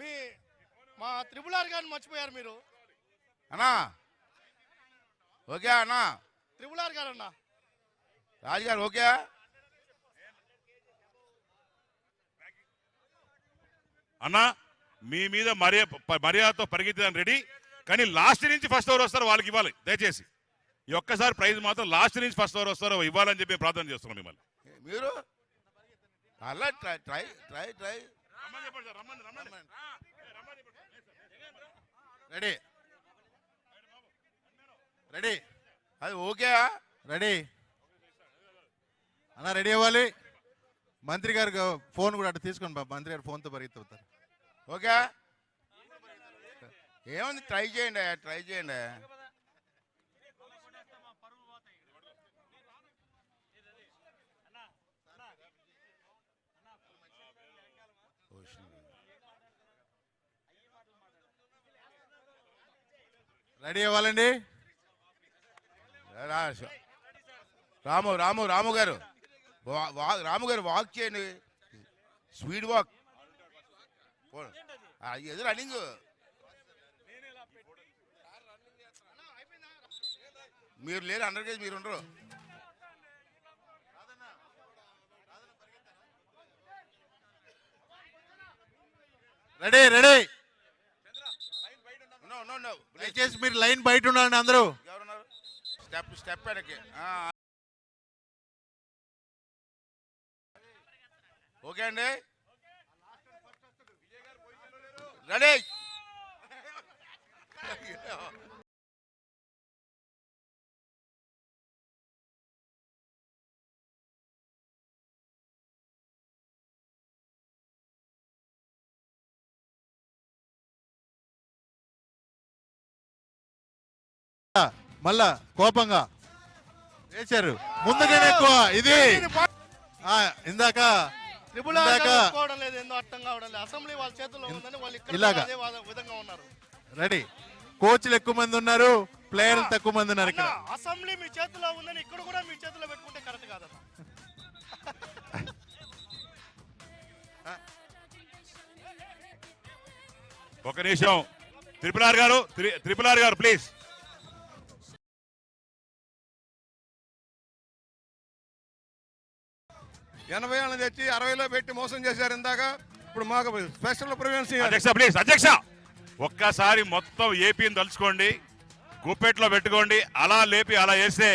మీ మా triple R గారిని మర్చిపోయారు మీరు. అన్నా ఓకే అన్నా, త్రిపుల్ ఆర్ గారు అన్న, రాజు గారు ఓకే. అన్నా మీ మీద మర్యాదతో పరిగెత్తడానికి రెడీ, కానీ లాస్ట్ నుంచి ఫస్ట్ ఓవర్ వస్తారు వాళ్ళకి ఇవ్వాలి. దయచేసి ఈ ఒక్కసారి ప్రైజ్ మాత్రం లాస్ట్ నుంచి ఫస్ట్ ఓవర్ వస్తారో ఇవ్వాలని చెప్పి ప్రార్థన చేస్తున్నాం మిమ్మల్ని. మీరు అలా try try try try ready ready అది ఓకే. రెడీ అన్న, రెడీ అవ్వాలి. మంత్రి గారు ఫోన్ కూడా అటు తీసుకోండి బాబు, మంత్రి గారు ఫోన్తో పరిగెత్తుతారు. ఓకే ఏముంది, ట్రై చేయండి ట్రై చేయండి. రెడీ అవ్వాలండి. రాము రాము రాము గారు రాము గారు వాక్ చేయండి, స్పీడ్ వాక్. ఎదురు రన్నింగ్. మీరు లేరు 100 కేజీ మీరు ఉండరు. Ready ready. దయచేసి మీరు లైన్ బయట ఉండండి అందరూ. ఎవరున్నారు? స్టెప్ స్టెప్ వెనక్కి. ఓకే అండి, రెడీ. మళ్ళా కోపంగా వేశారు, ముందుగానే ఎక్కువ. ఇది ఇందాక త్రిపుల్ ఆర్ గారు ఒప్పుకోవడం లేదు, ఏందో అర్థం కావడం లేదు. అసెంబ్లీ వాళ్ళ చేతుల్లో ఉందని వాళ్ళు ఇక్కడ అదే విధంగా ఉన్నారు. రెడీ. కోచ్లు ఎక్కువ మంది ఉన్నారు, ప్లేయర్లు తక్కువ మంది ఉన్నారు. ఇక్కడ అసెంబ్లీ మీ చేతుల్లో ఉందని ఇక్కడ కూడా మీ చేతిలో పెట్టుకుంటే కరెక్ట్ కాదన్న. ఒక నిమిషం, త్రిపుల్ ఆర్ గారు ప్లీజ్. ఎనభై తెచ్చి 60లో పెట్టి మోసం చేశారు ఇందాక. ఇప్పుడు మాకు స్పెషల్ ప్రివెన్షన్. అధ్యక్ష ప్లీజ్, అధ్యక్ష ఒక్కసారి మొత్తం ఏపీని తలుచుకోండి, గుప్పెట్లో పెట్టుకోండి, అలా లేపి అలా వేస్తే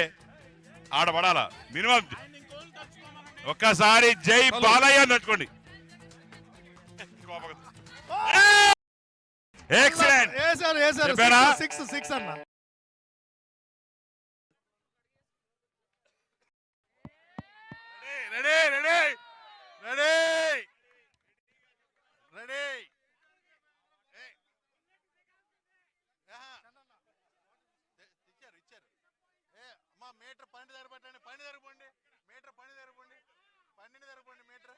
ఆడబడాల. మినిమం ఒక్కసారి జై బాలయ్య నట్టుకోండి. ఎక్సలెంట్. సిక్స్ అన్న. Ready ready ready ready. ఇచ్చారు. అమ్మా మీటర్ 12 దగ్గర పెట్టండి, 12 దగ్గర పోండి. మీటర్ 12 దగ్గర పోండి, 12 దగ్గర పోండి. Metre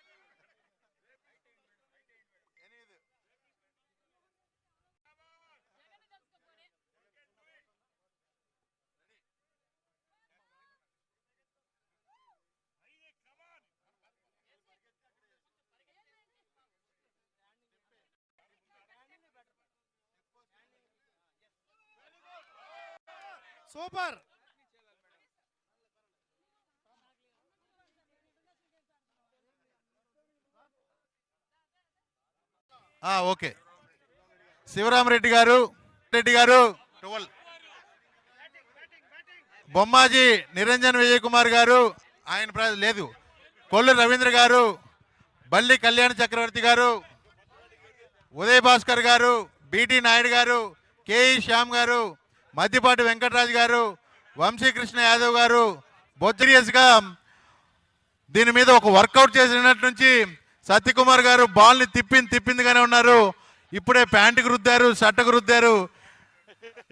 super. ఓకే. శివరామరెడ్డి గారు 12. బొమ్మాజీ నిరంజన్ విజయ్ కుమార్ గారు, ఆయన లేదు. కొల్లు రవీంద్ర గారు, బల్లి కళ్యాణ చక్రవర్తి గారు, ఉదయ్ భాస్కర్ గారు, బిటి నాయుడు గారు, కేఈ శ్యామ్ గారు, మద్దిపాటి వెంకటరాజు గారు, వంశీకృష్ణ యాదవ్ గారు. బొజ్జరియస్గా దీని మీద ఒక వర్కౌట్ చేసినట్టు నుంచి సత్యకుమార్ గారు బాల్ని తిప్పిందిగానే ఉన్నారు. ఇప్పుడే ప్యాంటుకు రుద్దారు, షర్టుకు రుద్దారు,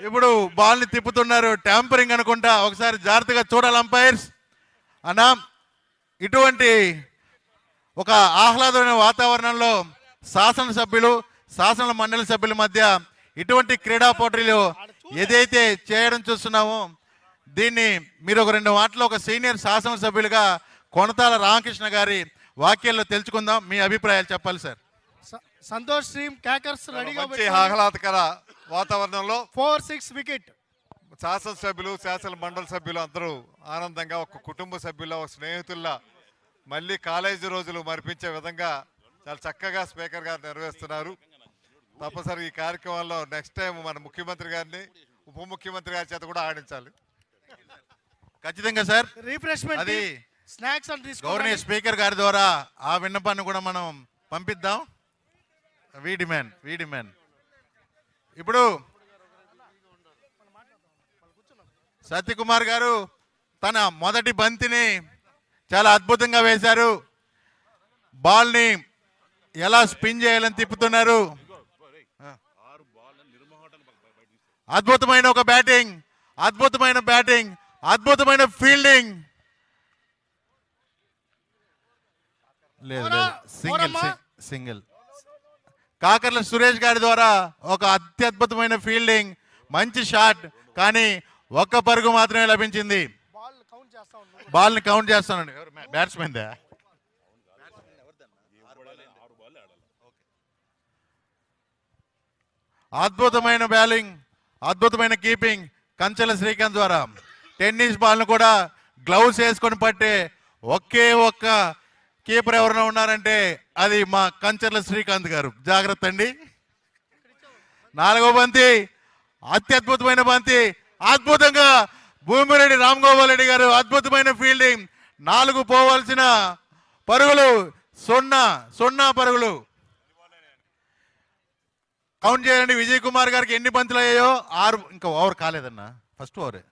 ఇప్పుడు బాల్ని తిప్పుతున్నారు. ట్యాంపరింగ్ అనుకుంటా. ఒకసారి జాగ్రత్తగా చూడాలి అంపైర్స్. అన్నా ఇటువంటి ఒక ఆహ్లాదమైన వాతావరణంలో శాసనసభ్యులు, శాసన మండలి సభ్యుల మధ్య ఇటువంటి క్రీడా పోటీలు ఏదైతే చేయడం చూస్తున్నామో దీన్ని మీరు ఒక 2 మాటలు ఒక సీనియర్ శాసనసభ్యులుగా కొనతాల రామకృష్ణ గారి వాక్యాల్లో తెలుసుకుందాం. మీ అభిప్రాయాలు చెప్పాలి సార్. సంతోష్ స్ట్రీమ్ క్యాకర్స్ రెడీగా మంచి ఆహ్లాదకర వాతావరణంలో 4-6 వికెట్. శాసనసభ్యులు శాసన మండలి సభ్యులు అందరూ ఆనందంగా ఒక కుటుంబ సభ్యుల ఒక స్నేహితుల్లా మళ్ళీ కాలేజీ రోజులు మరిపించే విధంగా చాలా చక్కగా స్పీకర్ గారు నిర్వహిస్తున్నారు. తప్పనిసరి ఈ కార్యక్రమంలో నెక్స్ట్ టైం మన ముఖ్యమంత్రి గారిని ఉప ముఖ్యమంత్రి గారి చేత కూడా ఆడించాలి. ఖచ్చితంగా సార్. రిఫ్రెష్మెంట్ అది స్నాక్స్ అని గవర్నర్ స్పీకర్ గారి ద్వారా ఆ విన్నపాన్ని కూడా మనం పంపిద్దాం. We demand. ఇప్పుడు సత్యకుమార్ గారు తన మొదటి బంతిని చాలా అద్భుతంగా వేశారు. బాల్ని ఎలా స్పిన్ చేయాలని తిప్పుతున్నారు. అద్భుతమైన ఒక బ్యాటింగ్, అద్భుతమైన ఫీల్డింగ్. లేదు సింగిల్. కాకర్ల సురేష్ గారి ద్వారా ఒక అత్యద్భుతమైన ఫీల్డింగ్, మంచి షాట్, కానీ ఒక్క పరుగు మాత్రమే లభించింది. బాల్ ని కౌంట్ చేస్తానండి. బ్యాట్స్మెన్ అద్భుతమైన బ్యాలింగ్, అద్భుతమైన కీపింగ్ కంచెల శ్రీకాంత్ ద్వారా. టెన్నిస్ బాల్ ను కూడా గ్లౌస్ వేసుకొని పట్టే ఒకే ఒక్క కీపర్ ఎవరైనా ఉన్నారంటే అది మా కంచెల శ్రీకాంత్ గారు. జాగ్రత్త అండి. 4వ బంతి అత్యద్భుతమైన బంతి, అద్భుతంగా భూమిరెడ్డి రామ్ గోపాల్ రెడ్డి గారు అద్భుతమైన ఫీల్డింగ్. 4 పోవాల్సిన పరుగులు 0 పరుగులు. కౌంట్ చేయండి. విజయ్ కుమార్ గారికి ఎన్ని బంతులు అయ్యాయో? 6. ఇంకా ఓవర్ కాలేదన్నా, ఫస్ట్ ఓవరే.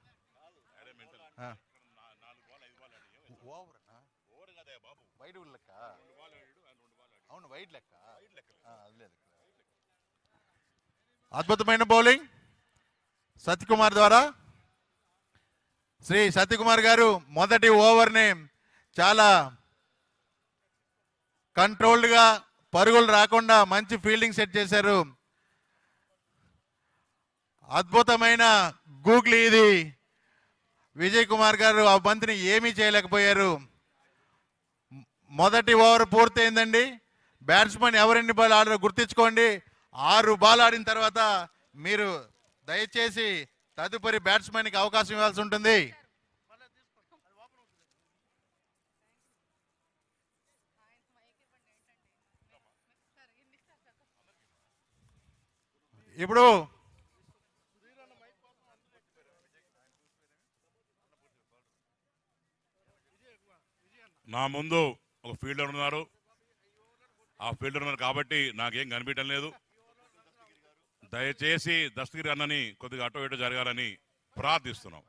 అద్భుతమైన బౌలింగ్ సత్యకుమార్ ద్వారా. శ్రీ సత్యకుమార్ గారు మొదటి ఓవర్ని చాలా కంట్రోల్డ్గా, పరుగులు రాకుండా మంచి ఫీల్డింగ్ సెట్ చేశారు. అద్భుతమైన గూగ్లీ ఇది. విజయ్ కుమార్ గారు ఆ బంతిని ఏమీ చేయలేకపోయారు. మొదటి ఓవర్ పూర్తయిందండి. బ్యాట్స్మెన్ ఎవరెన్ని బాల్ ఆడారో గుర్తించుకోండి. 6 బాల్ ఆడిన తర్వాత మీరు దయచేసి తదుపరి బ్యాట్స్మెన్కి అవకాశం ఇవ్వాల్సి ఉంటుంది. ఇప్పుడు నా ముందు ఒక ఫీల్డర్ ఉన్నారు. ఆ ఫీల్డర్ ఉన్నారు కాబట్టి నాకేం కనిపించడం లేదు. దయచేసి దస్తగిరి అన్నని కొద్దిగా అటో ఇటో జరగాలని ప్రార్థిస్తున్నాం.